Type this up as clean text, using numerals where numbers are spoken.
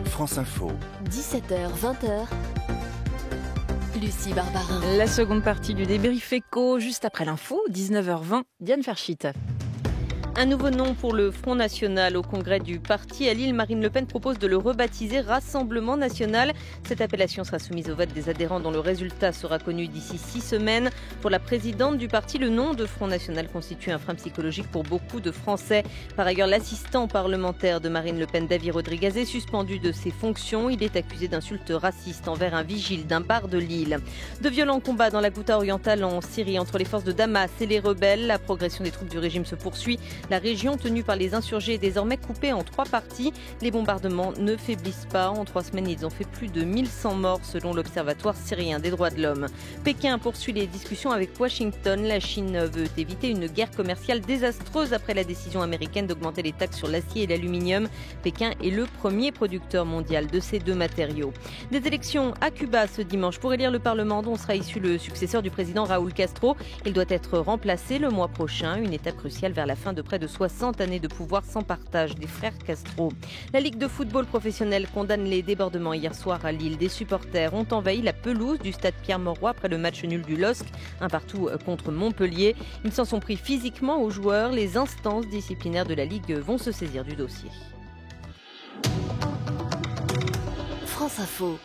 France Info. 17h, 20h. Lucie Barbarin. La seconde partie du débrief éco, juste après l'info, 19h20, Diane Ferchit. Un nouveau nom pour le Front National au congrès du parti. À Lille, Marine Le Pen propose de le rebaptiser Rassemblement National. Cette appellation sera soumise au vote des adhérents dont le résultat sera connu d'ici 6 semaines. Pour la présidente du parti, le nom de Front National constitue un frein psychologique pour beaucoup de Français. Par ailleurs, l'assistant parlementaire de Marine Le Pen, David Rodriguez, est suspendu de ses fonctions. Il est accusé d'insultes racistes envers un vigile d'un bar de Lille. De violents combats dans la Ghouta orientale en Syrie entre les forces de Damas et les rebelles. La progression des troupes du régime se poursuit. La région tenue par les insurgés est désormais coupée en 3 parties. Les bombardements ne faiblissent pas. En 3 semaines, ils ont fait plus de 1100 morts selon l'Observatoire syrien des droits de l'homme. Pékin poursuit les discussions avec Washington. La Chine veut éviter une guerre commerciale désastreuse après la décision américaine d'augmenter les taxes sur l'acier et l'aluminium. Pékin est le premier producteur mondial de ces deux matériaux. Des élections à Cuba ce dimanche pour élire le Parlement dont sera issu le successeur du président Raúl Castro. Il doit être remplacé le mois prochain, une étape cruciale vers la fin de près de 60 années de pouvoir sans partage des frères Castro. La Ligue de football professionnel condamne les débordements hier soir à Lille. Des supporters ont envahi la pelouse du stade Pierre-Mauroy après le match nul du LOSC, 1-1 contre Montpellier. Ils s'en sont pris physiquement aux joueurs. Les instances disciplinaires de la Ligue vont se saisir du dossier. France Info.